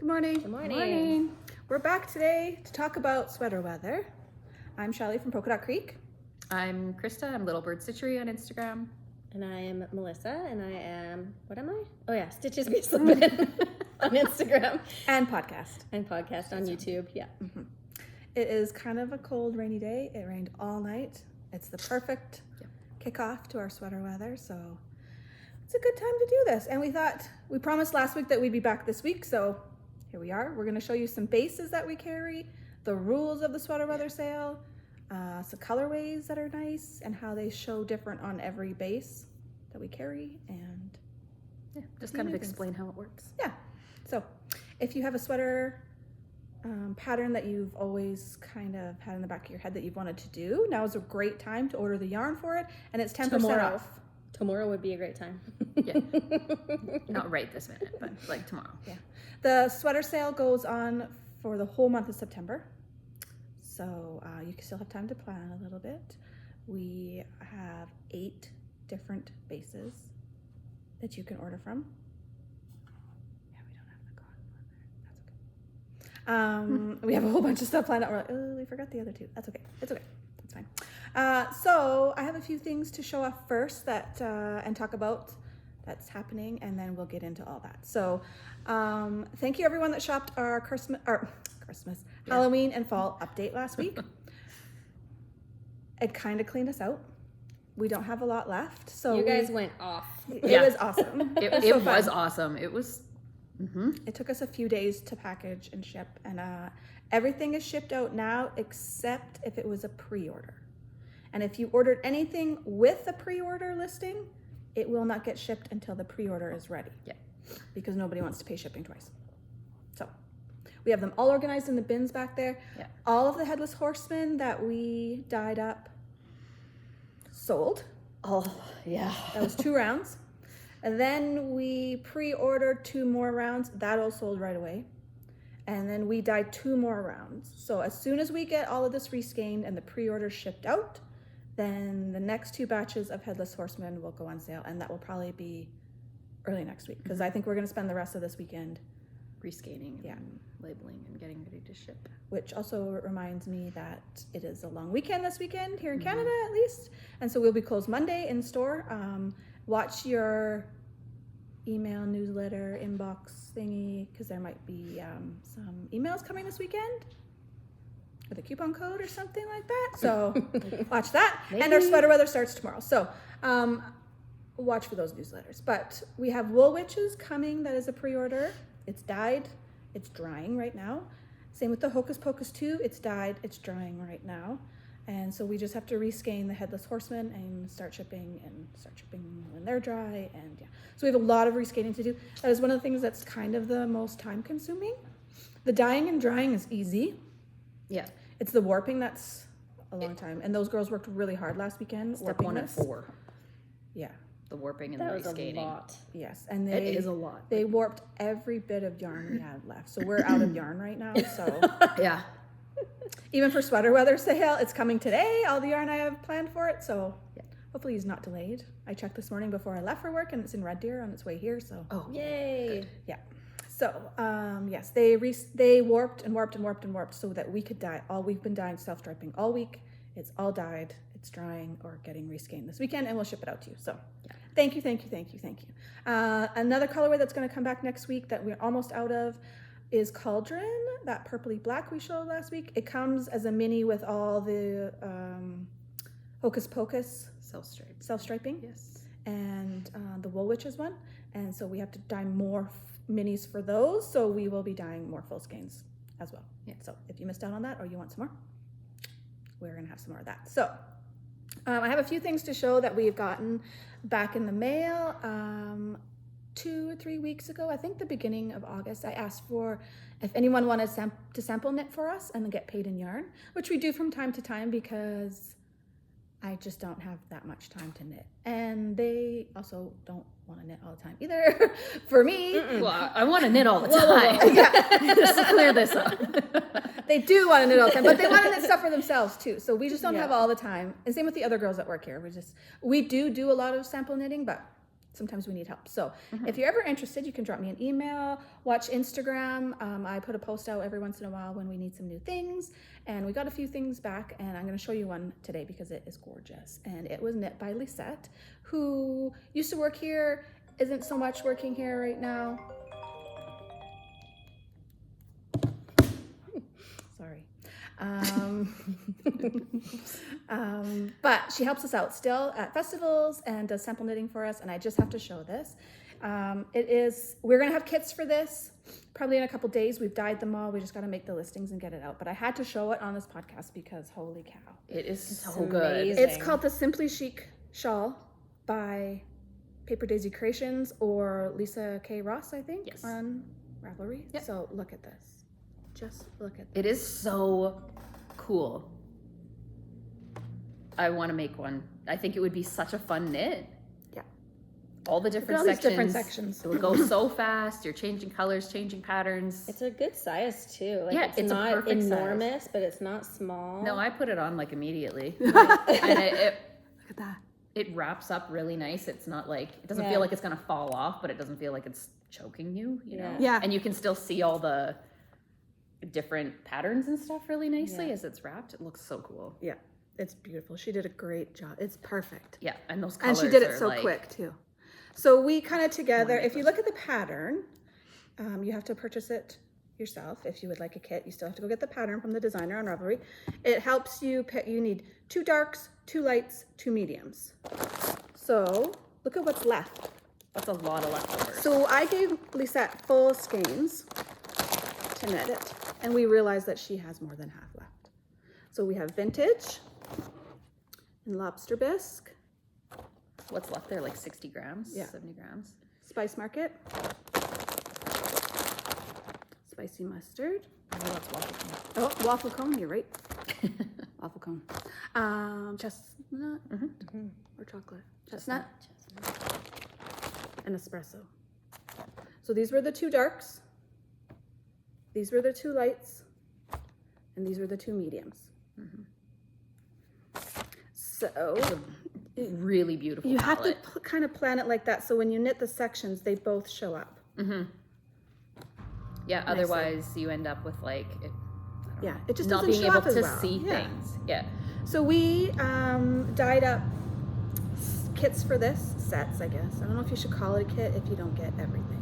Good morning. Good morning. Good morning. We're back today to talk about sweater weather. I'm Shelly from Polka Dot Creek. I'm Krista. I'm Little Bird Stitchery on Instagram. And I am Melissa, and I am, what am I? Oh yeah, Stitches Me Slippin' on Instagram. And podcast. And podcast on YouTube, yeah. Mm-hmm. It is kind of a cold, rainy day. It rained all night. It's the perfect kickoff to our sweater weather, so it's a good time to do this. And we promised last week that we'd be back this week, so here we are. We're going to show you some bases that we carry, the rules of the sweater weather sale, some colorways that are nice, and how they show different on every base that we carry, and just kind of explain how it works. Yeah. So if you have a sweater pattern that you've always kind of had in the back of your head that you've wanted to do, now is a great time to order the yarn for it, and it's 10% off. Tomorrow would be a great time. Yeah. Not right this minute, but like tomorrow. Yeah. The sweater sale goes on for the whole month of September. So you still have time to plan a little bit. We have 8 different bases that you can order from. Yeah, we don't have the cotton one there. That's okay. We have a whole bunch of stuff planned out. We're like, oh, we forgot the other 2. That's okay. It's okay. That's fine. So I have a few things to show off first that and talk about that's happening, and then we'll get into all that. So thank you everyone that shopped our Halloween and fall update last week. It kind of cleaned us out. We don't have a lot left. So you guys went off. It was awesome. It was awesome. It was. It took us a few days to package and ship, and everything is shipped out now except if it was a pre-order. And if you ordered anything with the pre-order listing, it will not get shipped until the pre-order is ready. Yeah. Because nobody wants to pay shipping twice. So we have them all organized in the bins back there. Yeah. All of the Headless Horsemen that we dyed up sold. Oh, yeah. That was 2 rounds. And then we pre-ordered 2 more rounds. That all sold right away. And then we dyed 2 more rounds. So as soon as we get all of this reskeined and the pre-order shipped out, then the next 2 batches of Headless Horsemen will go on sale, and that will probably be early next week, because I think we're going to spend the rest of this weekend rescanning and labeling and getting ready to ship. Which also reminds me that it is a long weekend this weekend, here in Canada at least, and so we'll be closed Monday in store. Watch your email, newsletter, inbox thingy, because there might be some emails coming this weekend with a coupon code or something like that. So watch that. Maybe. And our sweater weather starts tomorrow. So watch for those newsletters. But we have Wool Witches coming. That is a pre-order. It's dyed. It's drying right now. Same with the Hocus Pocus 2. It's dyed. It's drying right now. And so we just have to reskein the Headless Horsemen and start shipping when they're dry. And yeah, so we have a lot of reskeining to do. That is one of the things that's kind of the most time consuming. The dyeing and drying is easy. Yeah. It's the warping that's a long time. And those girls worked really hard last weekend. Step 1 and this. 4. Yeah. The warping and That the was a rescating. lot. Yes. And It is a lot. They warped every bit of yarn we had left. So we're out of yarn right now. So Yeah. even for sweater weather sale, it's coming today. All the yarn I have planned for it. So hopefully it's not delayed. I checked this morning before I left for work, and it's in Red Deer on its way here. So Yay. yeah. So yes, they warped and warped and warped and warped so that we could dye. We've been dyeing self-striping all week. It's all dyed. It's drying or getting reskeined this weekend, and we'll ship it out to you. So thank you. Another colorway that's going to come back next week that we're almost out of is Cauldron, that purpley black we showed last week. It comes as a mini with all the Hocus Pocus self-striping. Yes. And the Wool Witches one. And so we have to dye more minis for those. So we will be dyeing more full skeins as well. Yeah. So if you missed out on that or you want some more, we're going to have some more of that. So I have a few things to show that we've gotten back in the mail. 2 or 3 weeks ago, I think the beginning of August, I asked for if anyone wanted to sample knit for us and then get paid in yarn, which we do from time to time because I just don't have that much time to knit. And they also don't want to knit all the time either for me. Well, I want to knit all the time. Yeah. Just to clear this up. They do want to knit all the time, but they want to knit stuff for themselves too. So we just don't have all the time. And same with the other girls that work here. We do a lot of sample knitting, but sometimes we need help. So if you're ever interested, you can drop me an email, watch Instagram. I put a post out every once in a while when we need some new things, and we got a few things back, and I'm going to show you one today because it is gorgeous. And it was knit by Lisette, who used to work here, isn't so much working here right now. Sorry. But she helps us out still at festivals and does sample knitting for us, and I just have to show this. We're gonna have kits for this probably in a couple days. We've dyed them all. We just gotta make the listings and get it out. But I had to show it on this podcast because holy cow. It is so amazing. good. It's called the Simply Chic Shawl by Paper Daisy Creations or Lisa K. Ross, I think, Yes. on Ravelry. Yep. So look at this. Just look at this. It is so cool. I want to make one. I think it would be such a fun knit. Yeah. All the different all these sections. different sections. It would go so fast. You're changing colors, changing patterns. It's a good size too. Like, Yeah, it's a not perfect size. enormous, but it's not small. No, I put it on like immediately. and Look at that. it wraps up really nice. It's not like, it doesn't Yeah. feel like it's going to fall off, but it doesn't feel like it's choking you, you know? Yeah. And you can still see all the different patterns and stuff really nicely Yeah. as it's wrapped. It looks so cool. Yeah, it's beautiful. She did a great job. It's perfect. Yeah, and those And colors she did it are so like, quick too. So we kind of together, if you look at the pattern, you have to purchase it yourself. If you would like a kit, you still have to go get the pattern from the designer on Ravelry. It helps you pick, you need 2 darks, 2 lights, 2 mediums. So look at what's left. That's a lot of leftovers. So I gave Lisette full skeins to knit it, and we realized that she has more than half left. So we have vintage and lobster bisque, What's left there, like 60 grams, Yeah. 70 grams? Spice Market, spicy mustard. Oh, that's waffle cone. Oh, waffle cone, you're right. Waffle cone. Chestnut or chocolate? Chestnut and espresso. So these were the 2 darks. These were the 2 lights. And these were the 2 mediums. So Really beautiful you have to palette. kind of plan it like that. So when you knit the sections, they both show up. Yeah, otherwise you end up with like, Yeah, it just not doesn't being show able up as to well. see Yeah. things. Yeah. So we dyed up kits for this, sets, I guess. I don't know if you should call it a kit if you don't get everything.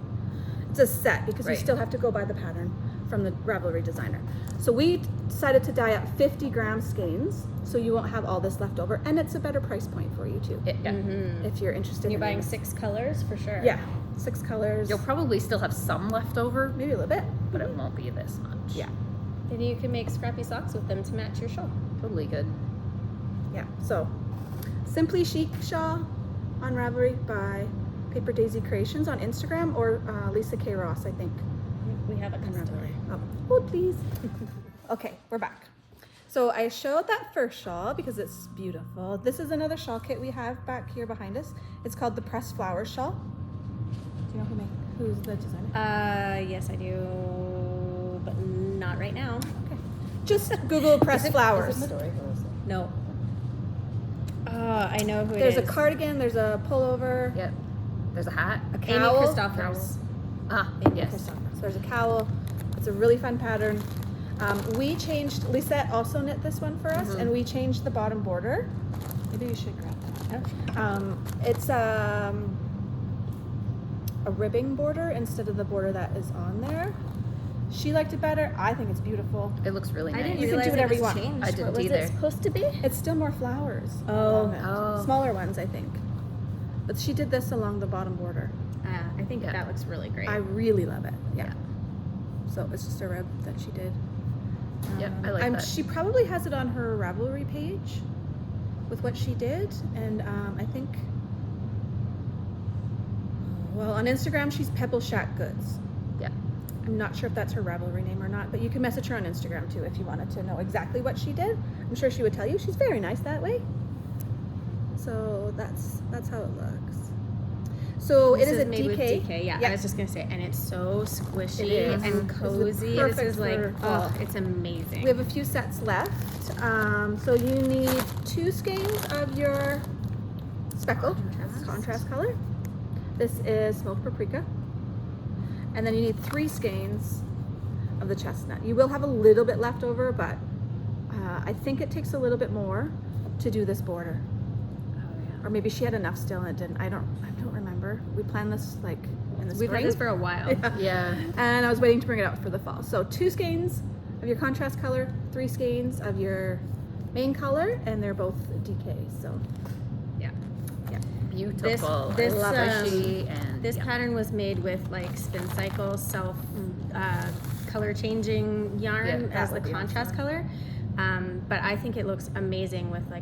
It's a set because you Right. still have to go by the pattern from the Ravelry designer. So we decided to dye up 50 gram skeins so you won't have all this left over, and it's a better price point for you too, Yeah. if you're interested. You're in buying it. 6 colors for sure. Yeah, 6 colors, You'll probably still have some left over, maybe a little bit. but it won't be this much. Yeah. And you can make scrappy socks with them to match your shawl. Totally good. Yeah, so Simply Chic Shawl on Ravelry by Paper Daisy Creations on Instagram, or Lisa K. Ross, I think. We have a on customer. Ravelry. Oh, please. Okay, we're back. So I showed that first shawl because it's beautiful. This is another shawl kit we have back here behind us. It's called the Pressed Flowers Shawl. Do you know who's the designer? Yes, I do, but not right now. Okay. Just Google Pressed Flowers. No. I know who There's it a is. cardigan, there's a pullover, Yep. There's a hat. a Amy cowl. Christophers. Ah, Amy yes. Christophers. There's a cowl. It's a really fun pattern. We changed, Lisette also knit this one for us, and we changed the bottom border. Maybe you should grab that. It's a ribbing border instead of the border that is on there. She liked it better. I think it's beautiful. It looks really nice. I didn't You can realize do whatever it you was want. changed. I didn't what was either. it supposed to be? It's still more flowers. Oh. along it. Oh. Smaller ones, I think. But she did this along the bottom border. I think Yeah. that looks really great. I really love it. Yeah. So it's just a rib that she did. Yep, I like that. She probably has it on her Ravelry page with what she did, and I think, well, on Instagram she's Pebble Shack Goods. Yeah. I'm not sure if that's her Ravelry name or not, but you can message her on Instagram too if you wanted to know exactly what she did. I'm sure she would tell you. She's very nice that way. So that's how it looks. So This it is a made with DK. DK. Yeah, I was just gonna say, and it's so squishy It is. and This is cozy. This perfect is like, for oh, fall. it's amazing. We have a few sets left. So you need 2 skeins of your speckled contrast color. This is smoked paprika. And then you need 3 skeins of the chestnut. You will have a little bit left over, but I think it takes a little bit more to do this border. Or maybe she had enough still and it didn't. I don't remember. We planned this like in the We've spring. had this for a while. Yeah. And I was waiting to bring it out for the fall. So 2 skeins of your contrast color, 3 skeins of your main color, and they're both DK. So Beautiful. This, I love um, she and This yeah. pattern was made with like spin cycle self color changing yarn Yeah, that as the would be contrast awesome. color. But I think it looks amazing with a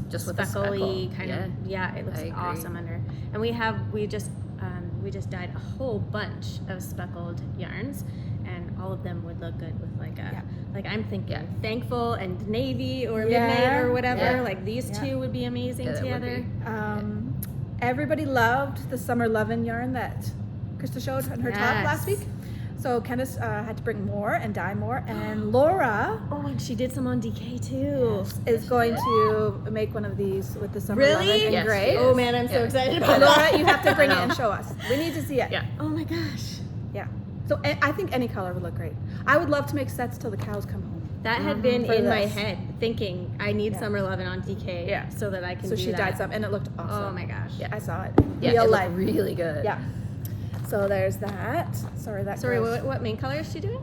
Just with the speckly speckle, kind of it looks I agree. awesome under. And we just dyed a whole bunch of speckled yarns, and all of them would look good with like a like I'm thinking thankful and navy or midnight or whatever. Yeah. Like these Yeah. two would be amazing Yeah, that would together. be. Everybody loved the Summer Lovin' yarn that Krista showed on her top last Yes. week. So Candace had to bring more and dye more, and Laura Oh, and she did some on DK too. is going to make one of these with the Summer Really? Lovin' in Yes, gray. she Oh is. man, I'm so Yeah. excited about Laura, that. you have to bring it I and know. show us. We need to see it. Yeah. Oh my gosh. Yeah. So I think any color would look great. I would love to make sets till the cows come home. That had been For in my this. head, thinking I need Yeah. Summer Lovin' on DK Yeah. so that I can So do she that. dyed some, and it looked awesome. Oh my gosh. Yeah, I saw it. Yeah, Real it life. looked really good. Yeah. So there's that. Sorry, that. Sorry, goes what main color is she doing?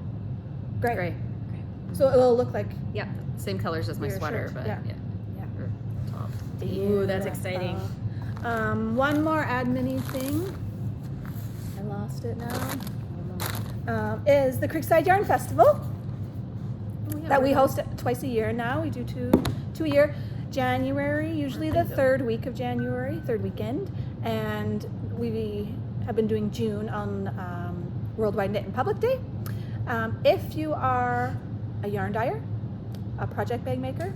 Great. Great. So it will look like. Yep. Same colors as my Your sweater, shirt, but yeah. yeah. Yeah. Or top. Ooh, that's Beautiful. exciting. One more admin thing. I lost it now. Is the Creekside Yarn Festival Oh, yeah, that we we're host twice a year now. We do two a year. January, usually the third week of January, third weekend, and we have been doing June on Worldwide Knit and Public Day. If you are a yarn dyer, a project bag maker,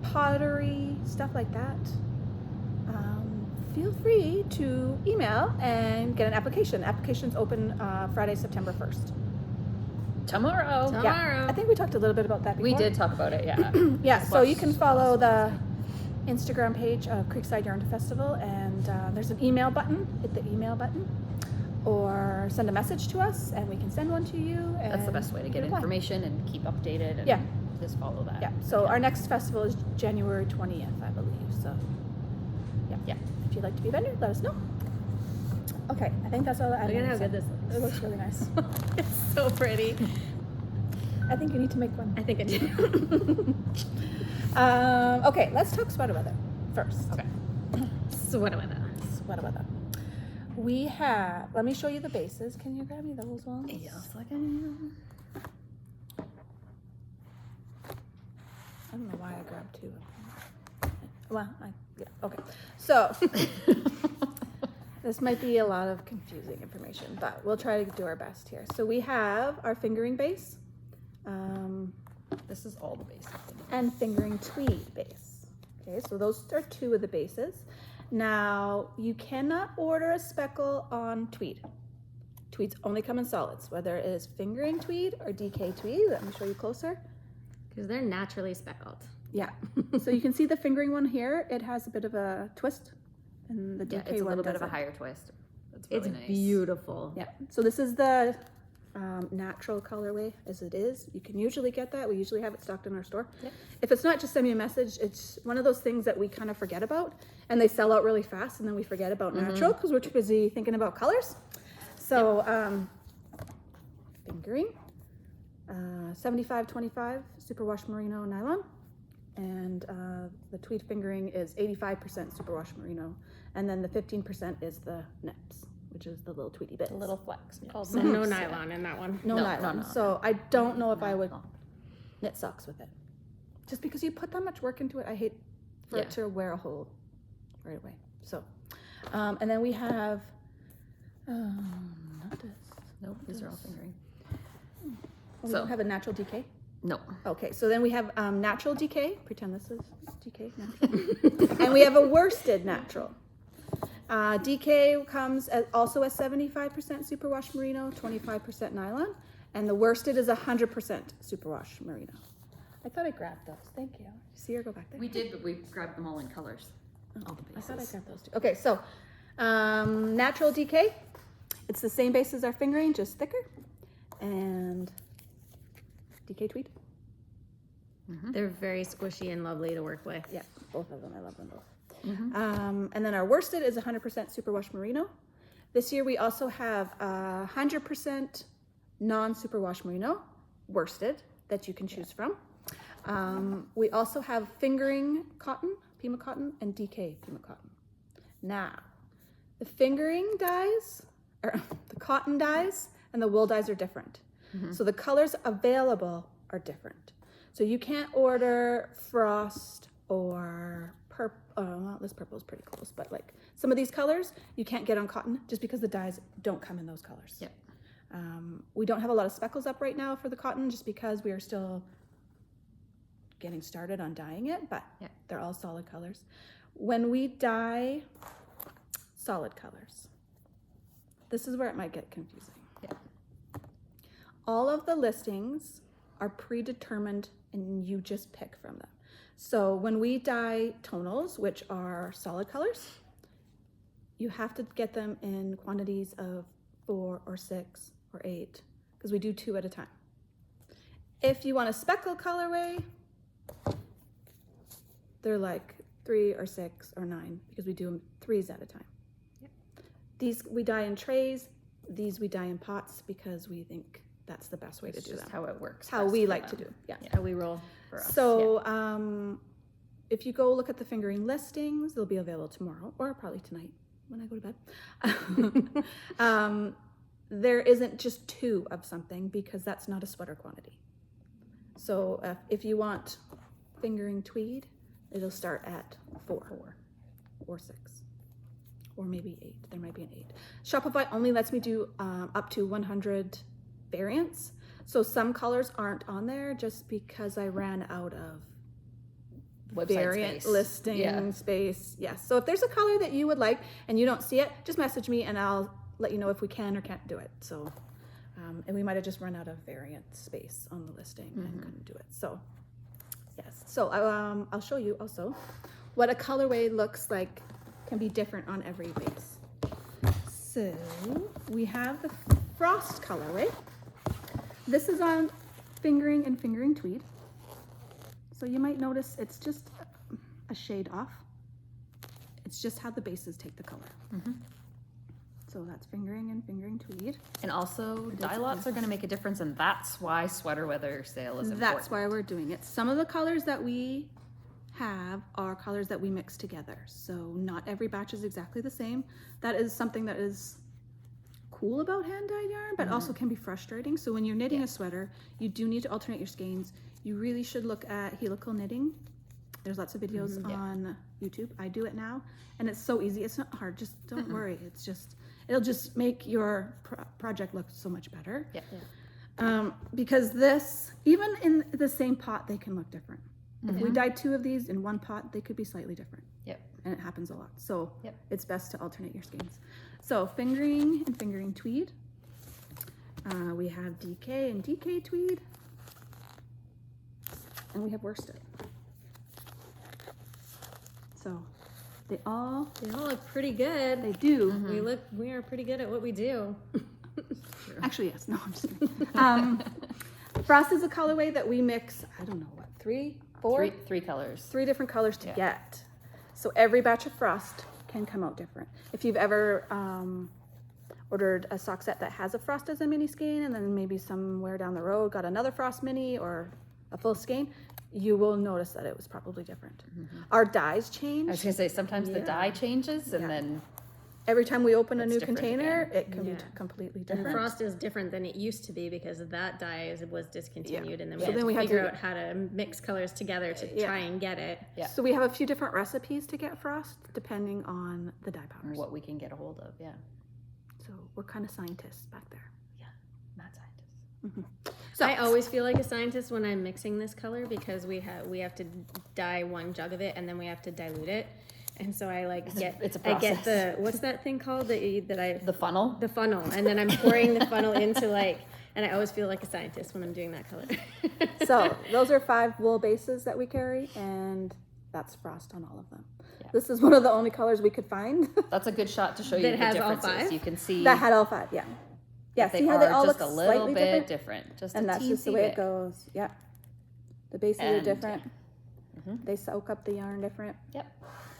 pottery, stuff like that, feel free to email and get an application. Applications open Friday, September 1st. Tomorrow. Tomorrow. Yeah, I think we talked a little bit about that before. We did talk about it, yeah. Yeah, so you can Watch- follow the Instagram page of Creekside Yarn Festival, and there's an email button. Hit the email button, or send a message to us, and we can send one to you. And That's the best way to get reply. information and keep updated and Yeah. just follow that. Yeah. So our next festival is January 20th, I believe. So, yeah. If you'd like to be a vendor, let us know. Okay, I think that's all the Look admin at how said. good this looks. It looks really nice. It's so pretty. I think you need to make one. I think I do. Okay, let's talk sweater weather first. Okay. Sweater weather. Sweater weather. We have, let me show you the bases. Can you grab me those ones? Yes, like I am. I don't know why I grabbed 2 of them. Well, yeah, okay. So, this might be a lot of confusing information, but we'll try to do our best here. So we have our fingering base, This is all the basics. and fingering tweed base. Okay, so those are 2 of the bases. Now, you cannot order a speckle on tweed. Tweeds only come in solids, whether it is fingering tweed or DK tweed. Let me show you closer. Because they're naturally speckled. Yeah. So you can see the fingering one here. It has a bit of a twist, and the DK Yeah, it's a one little bit of a doesn't. higher twist. That's really It's nice. beautiful. Yeah. So this is the natural colorway as it is. You can usually get that. We usually have it stocked in our store. Yep. If it's not, just send me a message. It's one of those things that we kind of forget about, and they sell out really fast, and then we forget about natural because we're too busy thinking about colors. So fingering, 75-25 superwash merino nylon, and the tweed fingering is 85% superwash merino, and then the 15% is the nips, which is the little tweedy bits. A little flex. Called So nips, no yeah. nylon in that one. No No, nylon. no, no. So I don't know if I would No. knit socks with it. Just because you put that much work into it, I hate for Yeah. it to wear a hole right away. So, and then we have, not this. Nope, these are all fingering. We So- don't have a natural DK. No. Okay, so then we have natural DK. Pretend this is DK natural. And we have a worsted natural. DK comes also as 75% superwash merino, 25% nylon, and the worsted is 100% superwash merino. I thought I grabbed those. Thank you. See her go back there. We did, but we grabbed them all in colors. all the I thought I bases. got those two. Okay, so natural DK. It's the same base as our fingering, just thicker. And DK tweed. They're very squishy and lovely to work with. Yeah, both of them. I love them both. And then our worsted is 100% superwash merino. This year we also have 100% non-superwash merino worsted that you can choose from. We also have fingering cotton, Pima cotton, and DK Pima cotton. Now, the fingering dyes, or the cotton dyes, and the wool dyes are different. So the colors available are different. So you can't order frost or purple. Well, this purple is pretty close, but like some of these colors you can't get on cotton just because the dyes don't come in those colors. Yep. We don't have a lot of speckles up right now for the cotton just because we are still getting started on dyeing it, but Yep. they're all solid colors. When we dye solid colors, this is where it might get confusing. Yep. All of the listings are predetermined and you just pick from them. So when we dye tonals, which are solid colors, you have to get them in quantities of 4 or 6 or 8 because we do 2 at a time. If you want a speckle colorway, they're like 3 or 6 or 9 because we do them 3s at a time. Yep. These we dye in trays, these we dye in pots because we think that's the best way It's to do just them. how it works. How best we for like to them. do it. Yeah. How we roll. For us. So if you go look at the fingering listings, they'll be available tomorrow or probably tonight when I go to bed. There isn't just 2 of something because that's not a sweater quantity. So if you want fingering tweed, it'll start at 4 or 6 or maybe 8. There might be an 8. Shopify only lets me do up to 100 variants. So some colors aren't on there just because I ran out of Website variant space. listing Yeah. space. Yes. So if there's a color that you would like and you don't see it, just message me and I'll let you know if we can or can't do it. So, and we might have just run out of variant space on the listing and couldn't do it. So, yes. So I'll show you also what a colorway looks like. Can be different on every base. So we have the frost colorway. This is on fingering and fingering tweed. So you might notice it's just a shade off. It's just how the bases take the color. So that's fingering and fingering tweed. And also, dye lots are going to make a difference, and that's why sweater weather sale is important. That's why we're doing it. Some of the colors that we have are colors that we mix together. So not every batch is exactly the same. That is something that is cool about hand dyed yarn, but also can be frustrating. So when you're knitting a sweater, you do need to alternate your skeins. You really should look at helical knitting. There's lots of videos on YouTube. I do it now, and it's so easy. It's not hard. Just don't worry. It's just, it'll just make your project look so much better. Yeah. Because this, even in the same pot, they can look different. If we dyed 2 of these in one pot, they could be slightly different. Yep. And it happens a lot. So Yep. it's best to alternate your skeins. So fingering and fingering tweed. We have DK and DK tweed. And we have worsted. So they all look pretty good. they do. We are pretty good at what we do. Actually, yes. No, I'm just kidding. Frost is a colorway that we mix, I don't know what, 3, 4? Three colors. 3 different colors to Yeah. get. So every batch of frost can come out different. If you've ever ordered a sock set that has a frost as a mini skein and then maybe somewhere down the road got another frost mini or a full skein, you will notice that it was probably different. Our dyes change. I was going to say, sometimes the dye changes, and Yeah. then Every time we open a It's new different container, again. it can Yeah. be completely And different. frost is different than it used to be because that dye was discontinued, and then we So had then to we had figure to- out how to mix colors together to Yeah. try and get it. Yeah. So we have a few different recipes to get frost depending on the dye powders. what we can get a hold of. Yeah. So we're kind of scientists back there. Not scientists. So I always feel like a scientist when I'm mixing this color because we have to dye 1 jug of it and then we have to dilute it, and so I like it's a I get process. the what's that thing called The funnel. the funnel, and then I'm pouring the funnel into and I always feel like a scientist when I'm doing that color. So those are 5 wool bases that we carry, and that's frost on all of them. Yeah. This is one of the only colors we could find That's a good shot to show you That the has all differences. 5? You can see that had all 5. Yeah. Yeah. they See how are they all just look a little slightly bit different? different. And that's just the way it goes. Yeah. The bases are And, different. Mhm. They soak up the yarn different. Yep.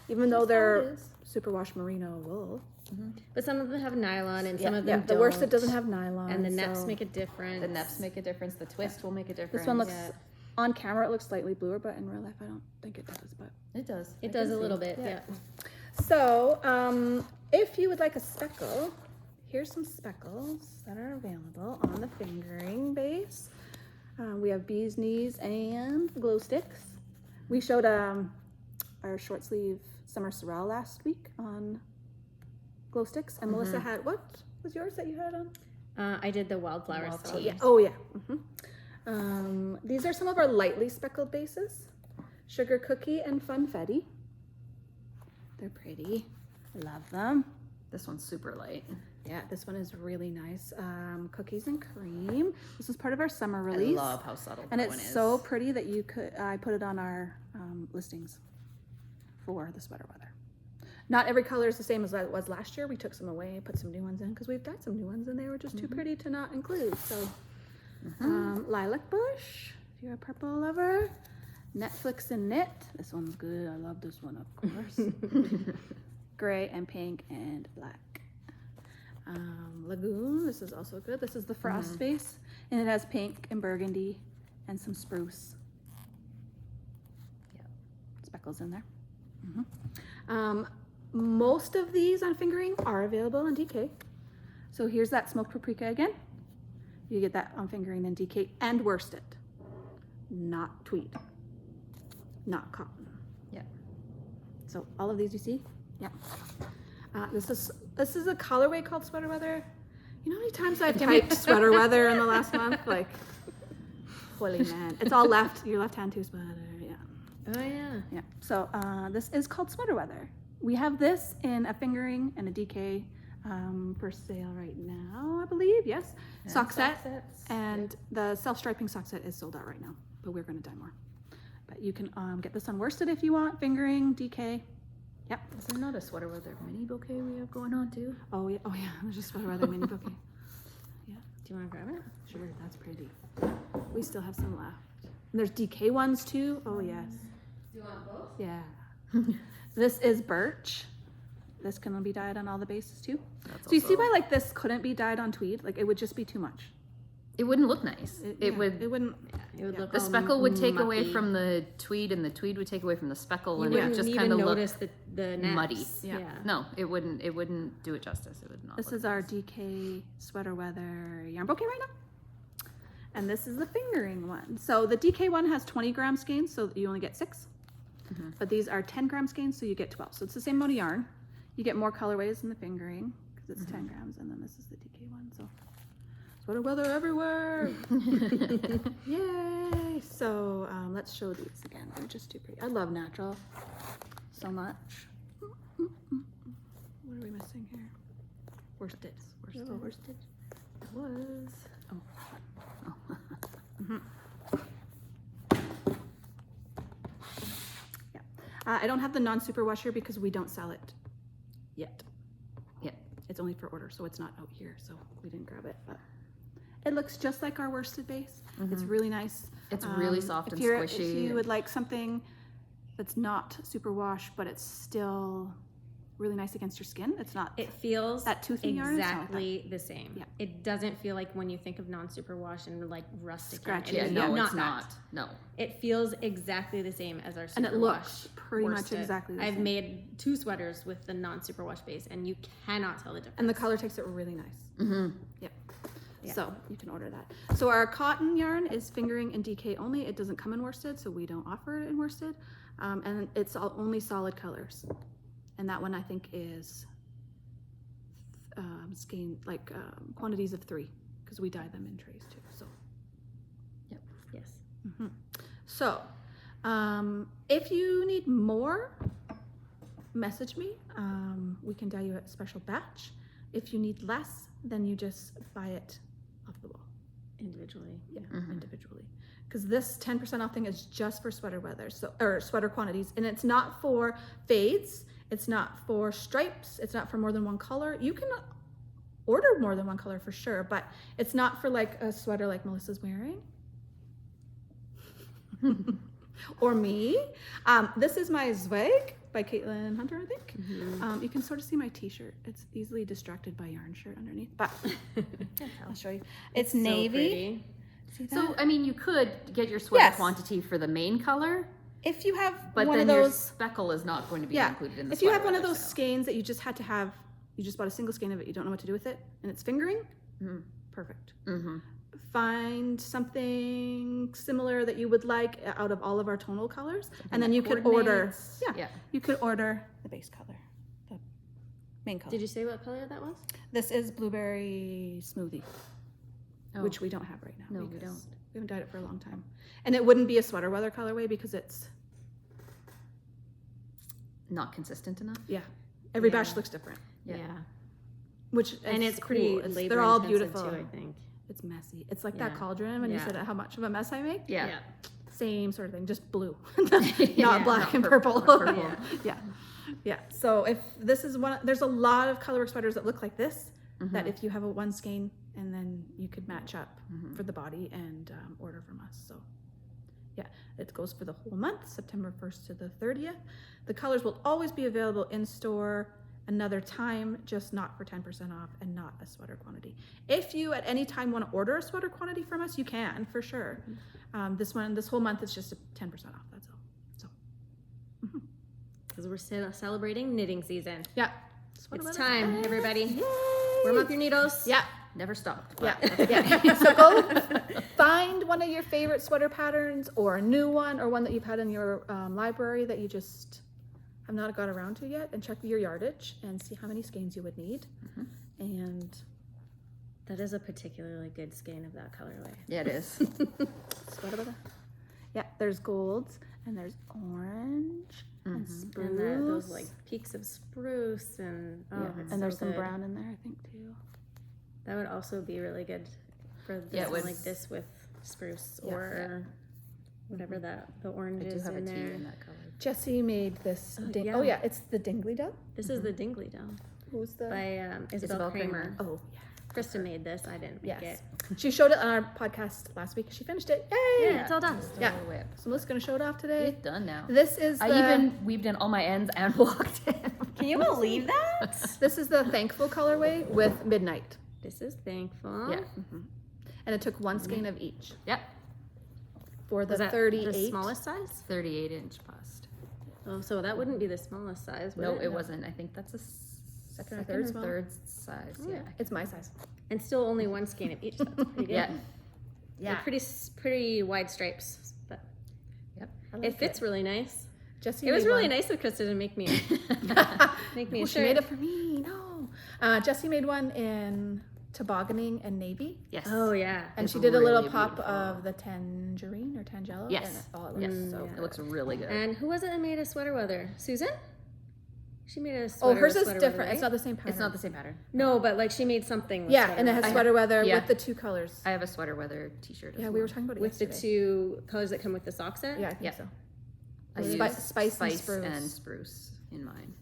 Even though That's how it they're is. superwash merino wool. But some of them have nylon and some of Yeah. them The don't. worsted doesn't have nylon. And the neps so make a difference. The neps make a difference. The twist will make a difference. This one looks Yeah. on camera. It looks slightly bluer, but in real life, I don't think it does. But It does. It I does can a see. little bit, yeah. so, if you would like a speckle, here's some speckles that are available on the fingering base. We have bee's knees and glow sticks. We showed our short sleeve summer sorrel last week on glow sticks, and Melissa had, what was yours that you had on? I did the wildflower Wildflower, tea. Yeah. Oh yeah. These are some of our lightly speckled bases. Sugar Cookie and Funfetti. They're pretty. I love them. This one's super light. Yeah, this one is really nice. Cookies and Cream. This is part of our summer release. I love how subtle and that it's one is. so pretty that you could. I put it on our listings for the sweater weather. Not every color is the same as it was last year. We took some away, put some new ones in because we've got some new ones and they were just too pretty to not include. So, Lilac Bush, if you're a purple lover. Netflix and Knit. This one's good. I love this one, of course. Gray and pink and black. Lagoon. This is also good. This is the frost base, and it has pink and burgundy and some spruce. Yeah. Speckles in there. Most of these on fingering are available in DK. So here's that smoked paprika again. You get that on fingering in DK and worsted, not tweed, not cotton. Yeah. So all of these you see, yeah. This is a colorway called Sweater Weather. You know how many times I've typed Sweater Weather in the last month? Like, holy man, it's all left. Your left hand too, sweater. Yeah. Oh yeah. Yeah. So this is called Sweater Weather. We have this in a fingering and a DK for sale right now, I believe. Yes. And Sock set. sets. And the self-striping sock set is sold out right now, but we're going to dye more. But you can get this on worsted if you want, fingering, DK. Yep. Is there not a sweater weather mini bouquet we have going on too? Oh yeah. Oh yeah. There's just Sweater Weather mini bouquet. Do you want to grab it? Sure. That's pretty. We still have some left. And there's DK ones too. Oh yes. Do you want both? Yeah. This is birch. This can be dyed on all the bases too. That's So you see also- why like this couldn't be dyed on tweed? Like it would just be too much. It wouldn't look nice. Yeah, It would. It wouldn't. It would look The all speckle would take away mucky. from the tweed, and the tweed would take away from the speckle, You and it would wouldn't just even kind of look notice the naps. muddy. Yeah. No, it wouldn't. It wouldn't do it justice. It would not. This look is our nice. DK Sweater Weather yarn bouquet right now. And this is the fingering one. So the DK one has 20 gram skeins, so you only get 6. But these are 10 gram skeins, so you get 12. So it's the same amount of yarn. You get more colorways in the fingering because it's 10 grams, and then this is the DK one. So Sweater Weather everywhere. Yay! So let's show these again. They're just too pretty. I love natural so much. What are we missing here? Worsted. Worsted. Oh, worsted. It was. Yeah. I don't have the non-superwasher because we don't sell it yet. Yeah. It's only for order, so it's not out here, so we didn't grab it. But it looks just like our worsted base. It's really nice. It's really soft if and you're- If squishy. you would like something that's not superwash, but it's still really nice against your skin, it's not. It feels That toothy yarn, it's not like exactly the same. Yeah. It doesn't feel like when you think of non-superwash and like rustic yarn. Scratchy. It Yeah, is no, not it's that. not. No. It feels exactly the same as our superwash. And it looks pretty much worsted. exactly the I've same. made 2 sweaters with the non-superwash base, and you cannot tell the difference. And the color takes it really nice. Mm-hmm. Yep. Yeah. So you can order that. So our cotton yarn is fingering and DK only. It doesn't come in worsted, so we don't offer it in worsted. And it's only solid colors. And that one I think is skein like quantities of 3 because we dye them in trays too. So Yes. so if you need more, message me. We can dye you a special batch. If you need less, then you just buy it off the wall. individually. Yeah, Mhm. individually. Because this 10% off thing is just for sweater weather, or sweater quantities, and it's not for fades, it's not for stripes, it's not for more than one color. You can order more than one color for sure, but it's not for like a sweater like Melissa's wearing. Or me. This is my Zweig by Caitlin Hunter, I think. Mm-hmm. You can sort of see my t-shirt. It's easily distracted by yarn shirt underneath, but I'll show you. It's So navy. pretty. See that? So I mean, you could get your sweater Yes. quantity for the main color, if you have but one then of your those, speckle is not going to be yeah, included in the if you have sweater one of weather those sale. skeins that you just had to have, you just bought a single skein of it, you don't know what to do with it, and it's fingering, Mhm. perfect. Mm-hmm. Find something similar that you would like out of all of our tonal colors, and then that you could order, coordinates. yeah, you could order the base color, the main color. Did you say what color that was? This is blueberry smoothie, Oh. which we don't have right now. No, we because don't. We haven't dyed it for a long time. And it wouldn't be a sweater weather colorway because it's, Not consistent enough. every Yeah. batch looks different, Yeah. which And is it's cool. pretty It's- labor they're all intensive beautiful. too, I think. It's messy. It's like that Yeah. cauldron when you Yeah. said how much of a mess I make. Yeah. Same sort of thing, just blue, Yeah, not black not and purple. purple. Purple. Yeah. Yeah. So if this is one, there's a lot of colorwork sweaters that look like this, that Mhm. if you have a one skein and then you could match up Mhm. for the body and order from us. So yeah, it goes for the whole month, September 1st to the 30th. The colors will always be available in store another time, just not for 10% off and not a sweater quantity. If you at any time want to order a sweater quantity from us, you can for sure. This whole month is just a 10% off. That's all. So Because we're still celebrating knitting season. yeah, It's time, everybody. Yay! Warm up your needles. Yeah, Never stopped. yeah, but- yeah. So go find one of your favorite sweater patterns, or a new one, or one that you've had in your library that you just have not got around to yet, and check your yardage and see how many skeins you would need. Mhm. And That is a particularly good skein of that colorway. Yeah, it is. sweater weather. Yeah, there's golds and there's orange and Mhm. spruce. And those like peaks of spruce and it's and there's so some good. brown in there, I think too. That would also be really good for this Yeah, it one would. like this with spruce Yeah. or whatever the orange I do is have a in tea there. in that color. Jessie made this. Oh, Ding- yeah. oh yeah, it's the Dingley Dough. This is the Dingley Dough Who's the? by Isabel Isabel Kramer. Kramer. Oh yeah. Krista made this. I didn't make Yes. it. She showed it on our podcast last week. She finished it. Yay! Yeah, it's all done. Yeah. Still whip. So Melissa's gonna show it off today. It's done now. This is the, I even weaved in all my ends and blocked it. Can you believe that? this is the Thankful colorway with Midnight. This is thankful. Yeah. And it took one skein of each Yep. for the Was that 38. the smallest size? 38-inch bust. Oh, so that wouldn't be the smallest size, would No, it? it wasn't. I think that's a second or Second small? third size. Yeah. It's my size. And still only one skein of each. That's pretty good. Yeah. They're pretty wide stripes, but I like it fits really nice. Jessie It was made really one. nice of Krista to make me make me Oh, a she shirt. made it for me. No. Jessie made one in tobogganing and navy. Yes. Oh yeah. And It's she did a little really pop beautiful. of the tangerine or tangelo. Yes. And it looks Yes. so yeah. It looks really good. And who was it that made a sweater weather? Susan? She made a Oh, sweater. hers with is sweater different. weather, It's right? not the same pattern. It's not the same pattern. No, but like she made something. With Yeah, sweater and it has weather. sweater weather yeah. with the two colors. I have a sweater weather T-shirt. Yeah, as we were well. talking about it with the yesterday. two colors that come with the sock set. Yeah, I think Yeah. so. I Spi- use spice and spruce. spruce in mine.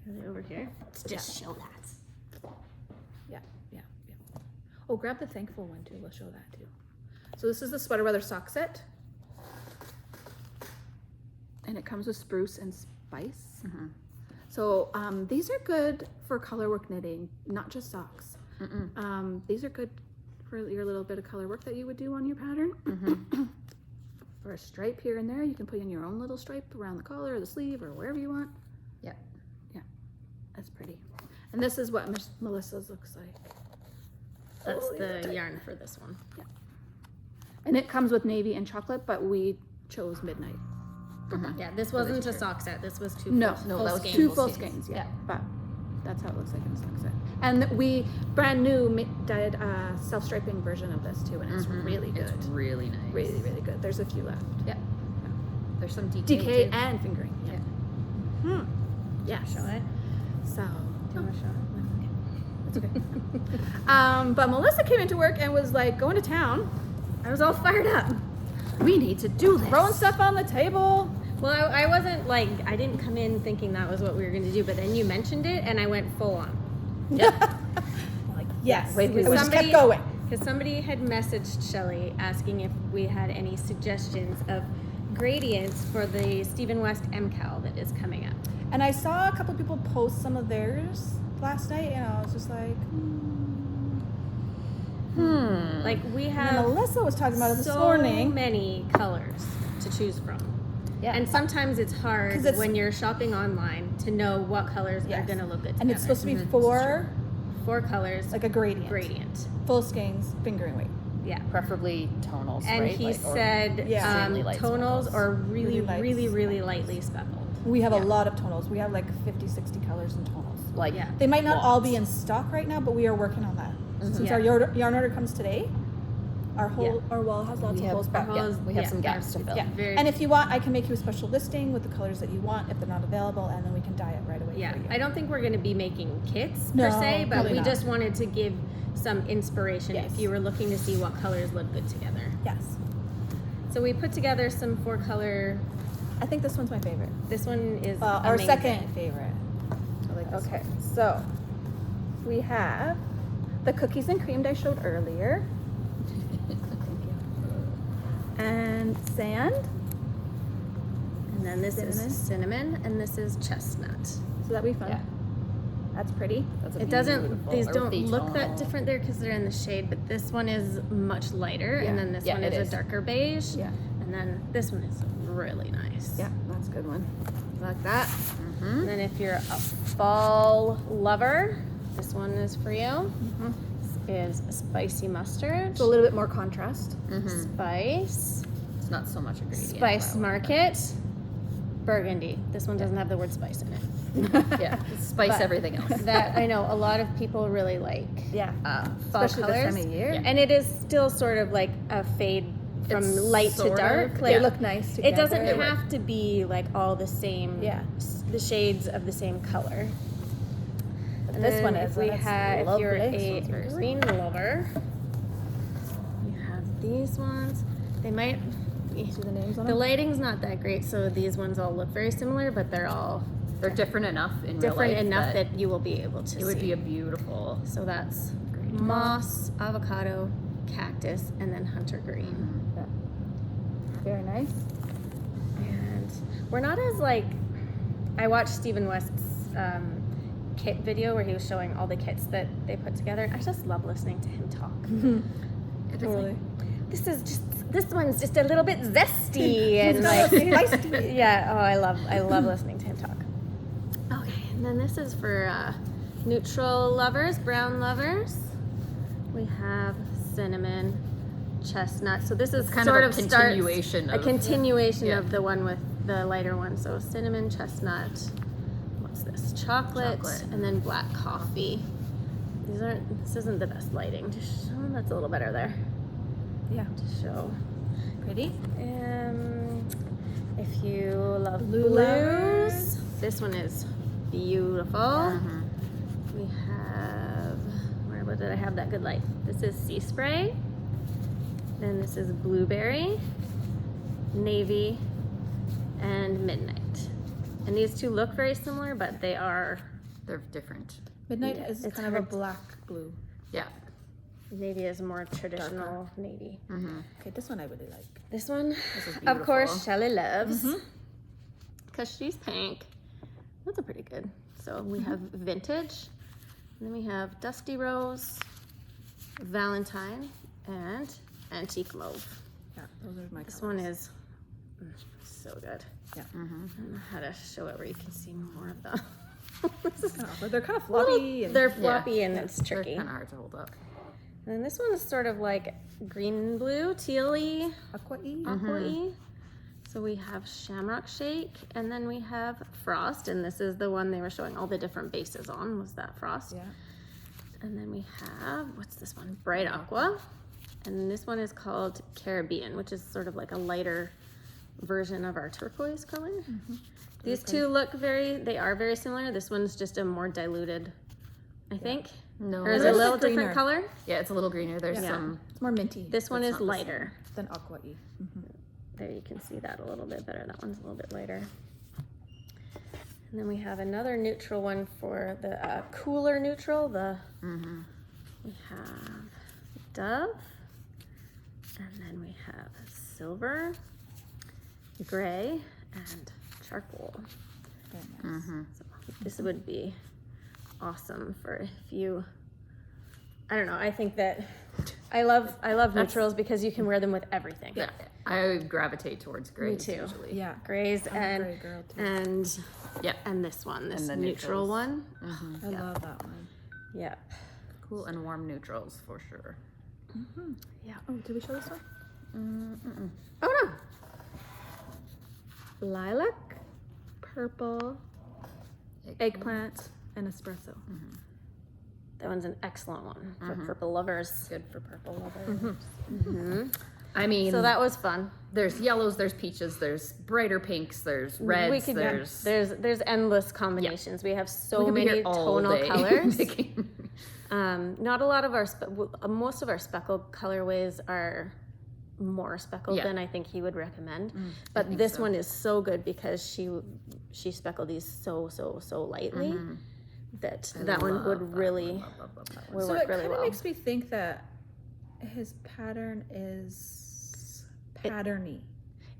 Are they over here? Let's just show that. Yeah. Oh, grab the Thankful one too. We'll show that too. So this is the sweater weather sock set. And it comes with spruce and spice. Mhm. So these are good for colorwork knitting, not just socks. Mm-mm. These are good for your little bit of color work that you would do on your pattern. Mhm. For a stripe here and there, you can put in your own little stripe around the collar or the sleeve or wherever you want. Yeah. Yeah, that's pretty. And this is what Melissa's looks like. That's Oh, yeah, the tight. yarn for this one. And it comes with navy and chocolate, but we chose midnight. Yeah, this wasn't a sock set. This was two. No, full, no, full that was skeins. two full skeins, yeah. But that's how it looks like in a sock set. And we brand new did a self-striping version of this too, and it's Mhm. really good. It's really nice. Really, really good. There's a few left. Yeah. There's some DK, DK too. and fingering. Yeah. Yeah. Yeah. Show it. So Do you want to show it? It's okay. But Melissa came into work and was like going to town. I was all fired up. We need to do this. Throwing stuff on the table. Well, I wasn't like, I didn't come in thinking that was what we were going to do, but then you mentioned it and I went full on. Like, yes. Wait, we wait, just kept going. Because somebody had messaged Shelly asking if we had any suggestions of gradients for the Stephen West MCAL that is coming up. And I saw a couple people post some of theirs last night, and I was just like, Like we And have Melissa was talking about it this so morning. many colors to choose from. Yeah. And sometimes it's 'Cause hard it's- when you're shopping online to know what colors are Yes. going to look good together. And it's supposed to be Mhm. 4 colors, like a gradient. gradient. Full skeins, fingering weight. Yeah. Preferably tonals, And right? he Like, or- said Yeah. Extremely light tonals speckles. or really, Really really, light lightly speckled. We have Yeah. a lot of tonals. We have like 50, 60 colors in tonals. like Yeah. They might not all lots. be in stock right now, but we are working on that. Since Yeah. our yarn order comes today, our wall has lots We of have- holes Our back. whole- Yeah, is- we have yeah, some gaps to fill. Yeah. Very- And if you want, I can make you a special listing with the colors that you want if they're not available, and then we can dye it right away Yeah, for you. I don't think we're going to be making kits No, per se, but probably we not. just wanted to give some inspiration Yes. if you were looking to see what colors look good together. Yes. So we put together some 4-color. I think this one's my favorite. This one is Our amazing. second favorite. I like this Okay, one. so we have the cookies and cream that I showed earlier, and sand. And then this Cinnamon. is cinnamon, and this is chestnut. So that'd be fun. Yeah. That's pretty. That's a It doesn't; beautiful these don't earthy look that tonal. different there because they're in the shade. But this one is much lighter, Yeah. and then this Yeah, one it is is. a darker beige. Yeah. And then this one is really nice. Yeah, that's a good one. Like that. And then if you're a fall lover, this one is for you. This is spicy mustard. So a little bit more contrast. Spice. It's not so much a gradient. Spice but- Market. Burgundy. This one doesn't have the word spice in it. Yeah, spice But everything else. That I know a lot of people really like. Yeah. Fall Especially this colors. time of year. Yeah. And it is still sort of like a fade from It's light to sort dark. of, Like They look nice together. it doesn't It would. have to be like all the same. Yeah. The shades of the same color. But And this then one if is. we That's have, if you're lovely. This a one's very green lover, we have these ones. They might. See the names on The them? lighting's not that great, so these ones all look very similar, but they're all They're different enough in real different life enough that you will be able to it would see. be a beautiful So that's gradient. moss, avocado, cactus, and then hunter green. Very nice. And we're not as like, I watched Stephen West's kit video where he was showing all the kits that they put together. I just love listening to him talk. Totally. This one's just a little bit zesty and like Spicy. yeah. Oh, I love listening to him talk. Okay, and then this is for neutral lovers, brown lovers. We have cinnamon, chestnut. So this is kind sort of of a starts- continuation a of- continuation Yeah. of the one with the lighter one. So cinnamon, chestnut. What's this? Chocolate, and then black coffee. This isn't the best lighting. Just show that's a little better there. Yeah. To show. Pretty. If you love Blue blues, lovers. this one is beautiful. Mhm. We have, where did I have that good light? This is Sea Spray. Then this is Blueberry, Navy, and Midnight. And these two look very similar, but they are, They're different. Midnight Yeah, is it's kind of a hard. black blue. Yeah. Navy is more traditional navy. Mm-hmm. Okay, this one I really like. This one, This is of course, beautiful. Shelly loves. Because she's pink. Those are pretty good. So we have vintage. And then we have dusty rose, Valentine, and antique mauve. Yeah, those are my This colors. one is so good. Yeah. I don't know how to show it where you can see more of them. But they're kind of floppy. And They're floppy and it's They're tricky. kind of hard to hold up. And then this one is sort of like green blue, tealy, aqua-y. aqua-y. So we have Shamrock Shake, and then we have Frost, and this is the one they were showing all the different bases on, was that Frost. Yeah. And then we have, what's this one? Bright Aqua. And this one is called Caribbean, which is sort of like a lighter version of our turquoise color. These two look they are very similar. This one's just a more diluted, I think. No. Or is This it a is little greener. different color? Yeah, it's a little greener. There's Yeah. some. It's more minty This one It's is not the same. lighter. than aqua-y. There you can see that a little bit better. That one's a little bit lighter. And then we have another neutral one for the cooler neutral. We have Dove, and then we have silver, gray, and charcoal. Very nice. So this would be awesome for if you. I don't know. I think that I love neutrals because you can wear them with everything. Yeah, I gravitate towards grays too. usually. Yeah. Grays I'm a and gray girl too. and Yeah. and this one, this the neutral neutrals. one. I love that one. Yeah. Cool and warm neutrals for sure. Yeah. Oh, did we show this one? Oh no. Lilac, purple. Eggplant and espresso. That one's an excellent one for purple lovers. Good for purple lovers. Mm-hmm. I mean, So that was fun. there's yellows, there's peaches, there's brighter pinks, there's reds, We could there's endless combinations. We have so we could be many here all tonal day colors. picking. Not a lot of our most of our speckled colorways are more speckled Yeah. than I think he would recommend. But think this so. one is so good because she speckled these so lightly that that one would really would So work it really kind of well. makes me think that his pattern is patterny.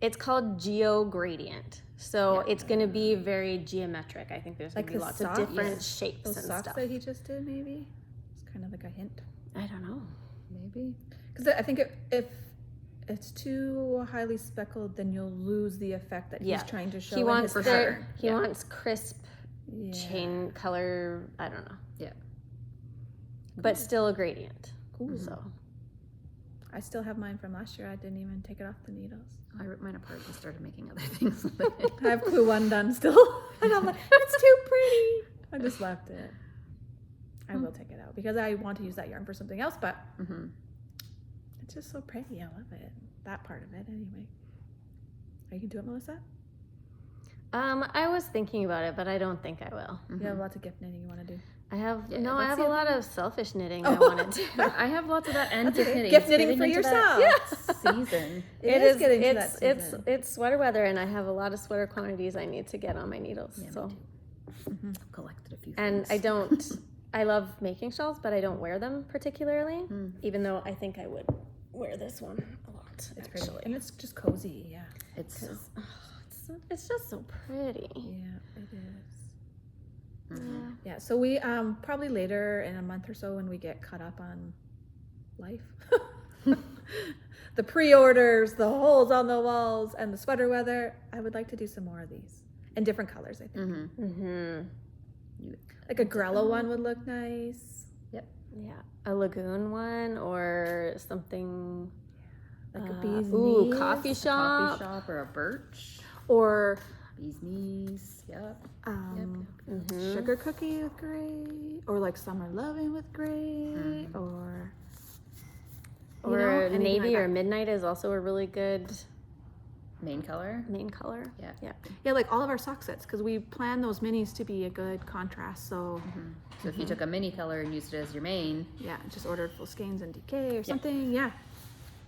It's called geo gradient. So it's going to be very geometric. I think there's going Like to be the lots of socks? different shapes Those and socks stuff. that he just did, maybe. It's kind of like a hint. I don't know. Maybe. Because I think if it's too highly speckled, then you'll lose the effect that he's trying to show. He in wants his the, pattern. he wants crisp Yeah. chain color. I don't know, Yeah. but still a gradient. Cool. So I still have mine from last year. I didn't even take it off the needles. I ripped mine apart and started making other things with it. I have clue one done still. And I'm like, it's too pretty. I just left it. I will take it out because I want to use that yarn for something else, but it's just so pretty. I love it. That part of it, anyway. Are you going to do it, Melissa? I was thinking about it, but I don't think I will. You have lots of gift knitting you want to do. I have Yeah, no. I that's have the a other lot of selfish knitting I wanted to. I have lots of that and gift knitting. Gift It's knitting getting for into yourself. that season. It is getting to it's that season. it's sweater weather, and I have a lot of sweater quantities I need to get on my needles. Yeah, me so too. I've collected a few and things. I don't. I love making shawls, but I don't wear them particularly. Even though I think I would wear this one a lot. It's pretty. Actually, And it's just cozy, yeah. It's it's just so pretty. Yeah, it is. Yeah, so we probably later in a month or so when we get caught up on life, the pre-orders, the holes on the walls, and the sweater weather, I would like to do some more of these in different colors. I think like a Grello one would look nice, Yeah, a lagoon one or something. like a bee's Ooh, knees, coffee shop. coffee shop or a birch. or Bee's knees. Yep. sugar cookie with gray, or like summer loving with gray, or you know, Or anything navy like or that. midnight is also a really good Main color. main color. Yeah. Yeah. Yeah, like all of our sock sets, because we plan those minis to be a good contrast. So So if you took a mini color and used it as your main, yeah, just ordered full skeins and DK or something. Yeah.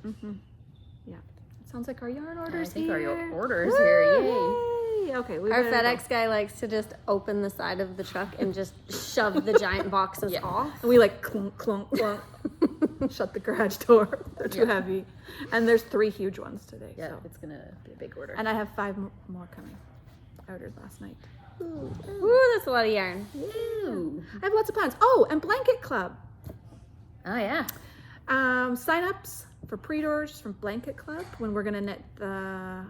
Yeah. It sounds like our yarn orders I think here. our orders here. Yay. Yay. Okay, we Our better go. FedEx guy likes to just open the side of the truck and just shove the giant boxes off. And we like clunk, clunk, clunk. Shut the garage door. They're too heavy. And there's 3 huge ones today. Yeah, So. it's gonna be a big order. And I have 5 more coming. I ordered last night. Ooh, that's a lot of yarn. Ooh. I have lots of plans. Oh, and Blanket Club. Oh yeah. Sign-ups for pre-orders from Blanket Club when we're gonna knit the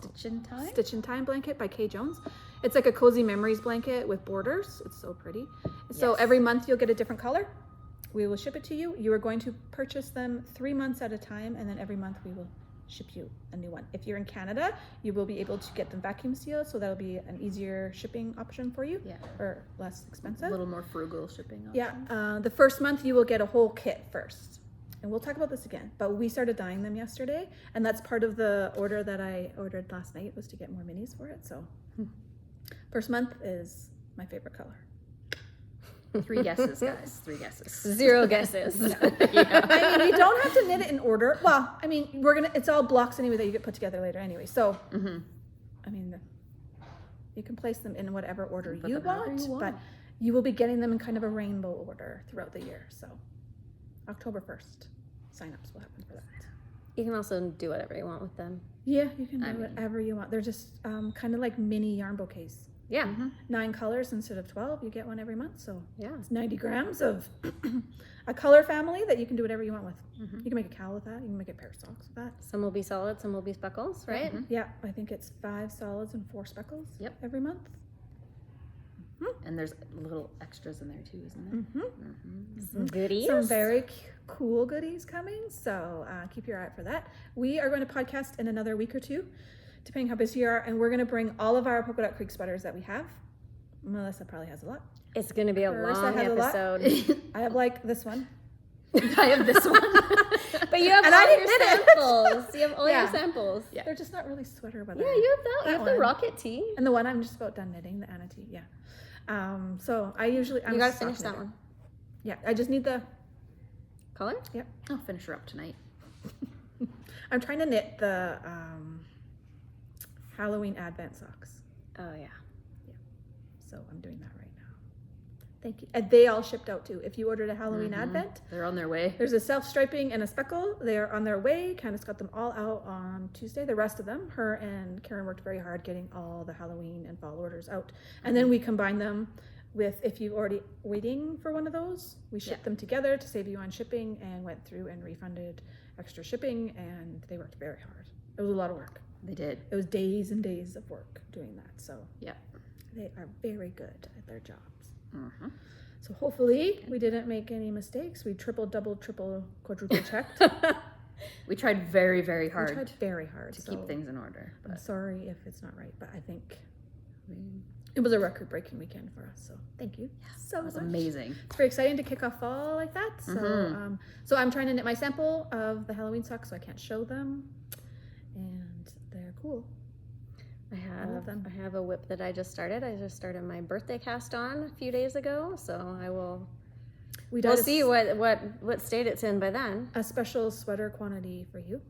Stitch in time. Stitch in Time blanket by Kay Jones. It's like a cozy memories blanket with borders. It's so pretty. So Yes. every month you'll get a different color. We will ship it to you. You are going to purchase them 3 months at a time, and then every month we will ship you a new one. If you're in Canada, you will be able to get them vacuum sealed, so that'll be an easier shipping option for you, Yeah. or less A expensive. little more frugal shipping. Yeah, the first month you will get a whole kit first. And we'll talk about this again, but we started dyeing them yesterday, and that's part of the order that I ordered last night, was to get more minis for it. So first month is my favorite color. 3 guesses, guys. 3 guesses. 0 guesses. I mean, you don't have to knit it in order. Well, I mean, it's all blocks anyway that you get put together later anyway. So, I mean, you can place them in whatever order Put you them however want, you want. but you will be getting them in kind of a rainbow order throughout the year. So, October 1st, signups will happen for that. You can also do whatever you want with them. Yeah, you can do I mean- whatever you want. They're just kind of like mini yarn bouquets. Yeah. 9 colors instead of 12. You get one every month. So, Yeah. it's 90 grams of a color family that you can do whatever you want with. You can make a cowl with that. You can make a pair of socks with that. Some will be solid, some will be speckles, right? Yeah, I think it's 5 solids and 4 speckles. Yep. Every month. And there's little extras in there too, isn't there? Some goodies. Some very cool goodies coming. So keep your eye out for that. We are going to podcast in another week or 2, depending how busy you are, and we're going to bring all of our Polka Dot Creek sweaters that we have. Melissa probably has a lot. It's going to be a Carissa long has a lot. episode. I have like this one. I have this one. But you have And I all didn't your knit it. samples. You have all Yeah. your samples. Yeah. They're just not really sweater weather. Yeah, you have that. You That have the one. rocket tee. And the one I'm just about done knitting, the Anna T. Yeah. So I usually I'm You a got to sock finish that knitter. one. Yeah, I just need the. Color? I'll finish her up tonight. I'm trying to knit the Halloween Advent socks. Oh, yeah. So I'm doing that right now. Thank you. And they all shipped out too. If you ordered a Halloween Advent, They're on their way. there's a self-striping and a speckle. They are on their way. Candace got them all out on Tuesday. The rest of them, her and Karen worked very hard getting all the Halloween and fall orders out. And then we combine them with, if you're already waiting for one of those, we shipped them together to save you on shipping and went through and refunded extra shipping, and they worked very hard. It was a lot of work. They did. It was days and days of work doing that. So Yep. they are very good at their jobs. Mm-hmm. So hopefully we didn't make any mistakes. We triple, double, triple, quadruple checked. We tried very, very We hard tried very hard to so keep things in order. I'm But sorry if it's not right, but I think it was a record-breaking weekend for us. So thank you so it was much. amazing. It's very exciting to kick off fall like that. So so I'm trying to knit my sample of the Halloween socks, so I can't show them, and they're cool. I love them. I have a whip that I just started. I just started my birthday cast on a few days ago, so I will. We We'll did see what state it's in by then. a special sweater quantity for you.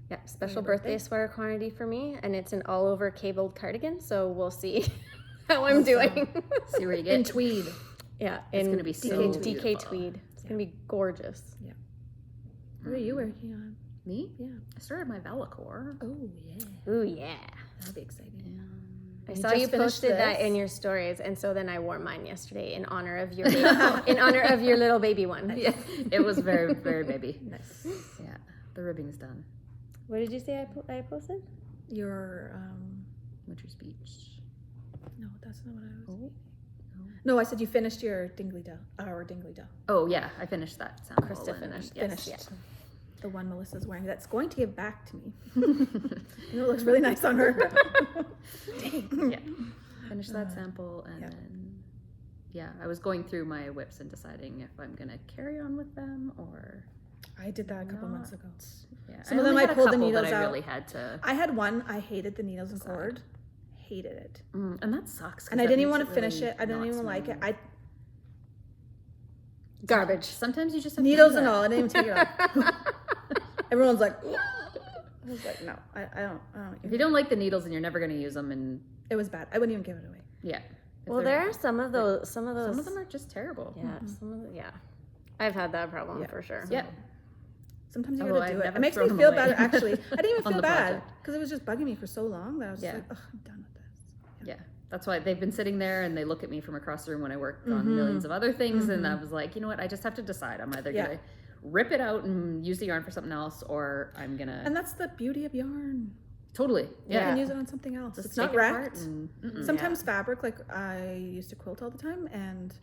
Yeah, special your birthday? birthday sweater quantity for me, and it's an all over cabled cardigan. So we'll see how I'm doing. See where you In get. tweed. Yeah, It's in gonna be so DK beautiful. tweed. It's gonna be gorgeous. What are you working on? Me? Yeah. I started my Valacore. Oh yeah, Ooh yeah. that'll be exciting. I We saw just you finished posted that this. in your stories, and so then I wore mine yesterday in honor of your in honor of your little baby one. Yeah. It was very, very baby. Nice. Yeah. The ribbing's done. What did you say I posted? Your Winter Speech. no, that's not what I was. Oh. No, I said you finished your Dingley Dell. Our Dingley Dell. Oh yeah, I finished that sample. Krista and- finished. Yes. Finished. Yeah. The one Melissa's wearing. That's going to give back to me. And it looks really nice on her. Dang. Yeah. Finished that sample and yeah. then yeah, I was going through my whips and deciding if I'm gonna carry on with them or I did that a couple months Not. ago. yeah. Some of only them I had a pulled the couple needles that I out. really had to I had one. I hated the needles and cord. Hated it. and that sucks. 'cause And I that didn't even makes want to finish really it. I didn't not even like it. smooth. Garbage. Sometimes you just have Needles to do and that. all. I didn't even take it off. Everyone's like, I was like, no, I don't. If you don't like the needles, then you're never gonna use them. And It was bad. I wouldn't even give it away. yeah, If Well, they're- there are some of those. Some of Some of them are just terrible. Yeah. Some of the, yeah. I've had that problem Yeah. for sure. Yeah. Sometimes you Although gotta do I've it. never It makes me thrown them feel away. better, actually. I didn't even On feel the bad project. because it was just bugging me for so long that I was just Yeah. like, ugh, I'm done with this. Yeah, that's why they've been sitting there and they look at me from across the room when I work on millions of other things. And I was like, you know what? I just have to decide. I'm either Yeah. going to rip it out and use the yarn for something else, or I'm going to And that's the beauty of yarn. totally. You Yeah. can use it on something else. Just It's not take it apart wrecked. and- Sometimes fabric, like I used to quilt all the time, and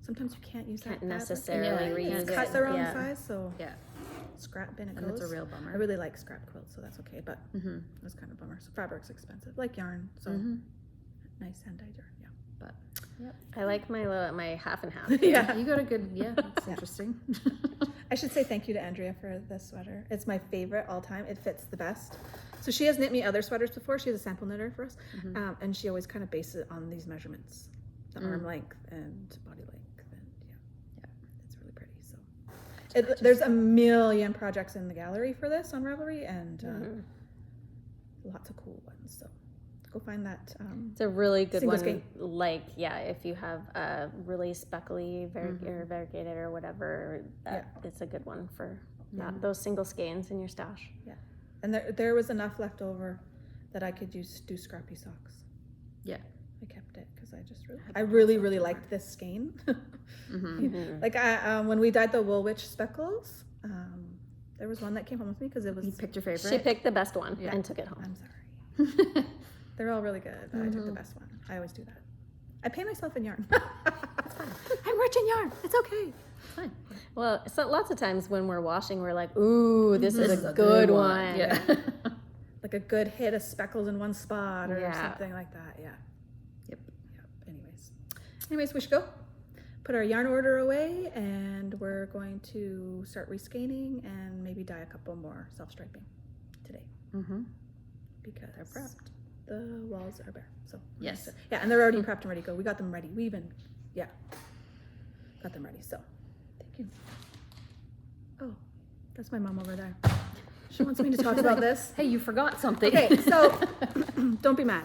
sometimes you can't use Can't that fabric. necessarily Yeah, reuse It's it. cut the wrong Yeah. size, so Yeah. scrap bin it And goes. it's a real bummer. I really like scrap quilts, so that's okay, but it was kind of a bummer. So fabric's expensive, like yarn, so nice hand-dyed yarn, yeah. But I like my half and half. Yeah. you got a good, that's interesting. I should say thank you to Andrea for this sweater. It's my favorite all time. It fits the best. So she has knit me other sweaters before. She's a sample knitter for us. And she always kind of bases it on these measurements, the arm length and body length. And There's a million projects in the gallery for this on Ravelry, and lots of cool ones. So go find that. It's a really good Single one. skein. Like, yeah, if you have a really speckly or variegated or whatever, it's a good one for those single skeins in your stash. Yeah, and there was enough left over that I could do scrappy socks. Yeah. I kept it because I really liked this skein. Like when we dyed the Woolwich speckles, there was one that came home with me because it was. You picked your favorite. She picked the best one and took it home. I'm sorry. They're all really good, but I took the best one. I always do that. I pay myself in yarn. I'm rich in yarn. It's okay. It's fine. Well, so lots of times when we're washing, we're like, ooh, this is a good one. Yeah. Like a good hit of speckles in one spot or Yeah. something like that. Yeah. Yep. Anyways, we should go put our yarn order away, and we're going to start rescanning and maybe dye a couple more self-striping today because They're prepped. the walls are bare. So Yes. yeah, and they're already prepped and ready to go. We got them ready. We even got them ready. So thank you. Oh, that's my mom over there. She wants me to talk about this. Hey, you forgot something. Okay, so don't be mad.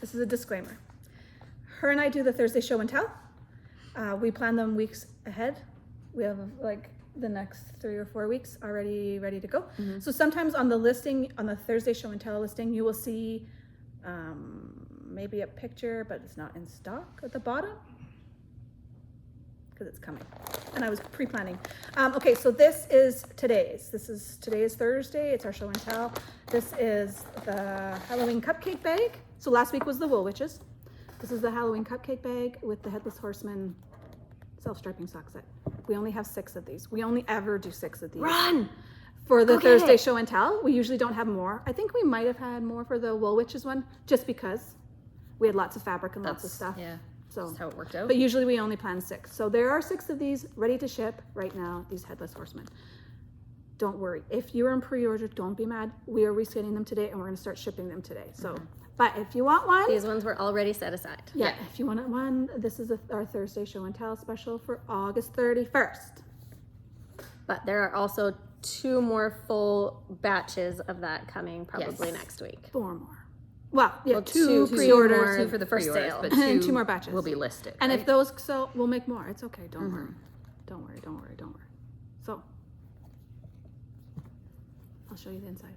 This is a disclaimer. Her and I do the Thursday show and tell. We plan them weeks ahead. We have like the next 3 or 4 weeks already ready to go. So sometimes on the listing, on the Thursday show and tell listing, you will see maybe a picture, but it's not in stock at the bottom because it's coming. And I was pre-planning. Okay, so this is today's. Today is Thursday. It's our show and tell. This is the Halloween cupcake bag. So last week was the Woolwiches. This is the Halloween cupcake bag with the Headless Horseman self-striping sock set. We only have 6 of these. We only ever do 6 of these. Run! For the Go get Thursday it. show and tell, we usually don't have more. I think we might have had more for the Woolwiches one, just because we had lots of fabric and lots of stuff. Yeah. So That's how it worked out. but usually we only plan 6. So there are 6 of these ready to ship right now, these Headless Horsemen. Don't worry. If you're in pre-order, don't be mad. We are rescanning them today and we're going to start shipping them today. So, but if you want one, These ones were already set aside. yeah, if you want one, this is our Thursday show and tell special for August 31st. But there are also 2 more full batches of that coming probably Yes. next week. 4 more. Well, yeah, Well, 2 two pre-orders. more. 2 for the for pre-orders, sale. but And 2 2 more batches. will be listed. And right? if those sell, we'll make more. It's okay. Don't worry. Don't worry. So, I'll show you the inside.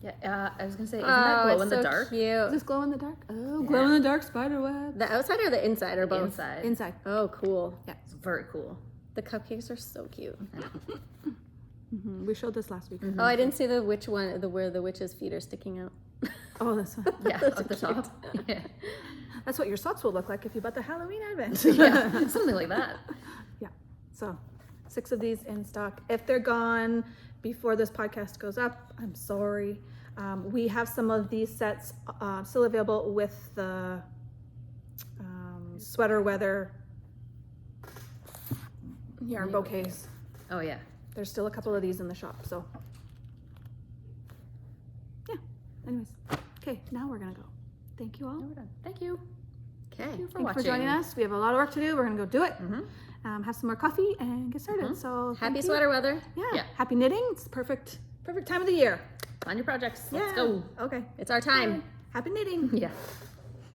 Yeah, I was gonna say, isn't that glow in the dark? Is Cute. this glow in the dark? Oh, glow in the dark spider web. The outside or the inside or both? Inside. Inside. Oh, cool. It's very cool. The cupcakes are so cute. We showed this last week. Oh, I didn't see the witch one, where the witch's feet are sticking out. Oh, this one. Yeah, Those at the are cute. top. Yeah. That's what your socks will look like if you bought the Halloween advent. Yeah, something like that. Yeah. So, 6 of these in stock. If they're gone before this podcast goes up, I'm sorry. We have some of these sets still available with the sweater weather yarn bouquets. Oh yeah. There's still a couple of these in the shop. So, yeah. Anyways, okay. Now we're gonna go. Thank you all. We're done. Thank you. Okay. Thank you for Thank you watching. for joining us. We have a lot of work to do. We're gonna go do it. Have some more coffee and get started. So thank Happy you. sweater weather. Yeah. Happy knitting. It's the perfect time of the year. Plan your projects. Yeah. Let's go. Okay. It's our time. Happy knitting. Yeah.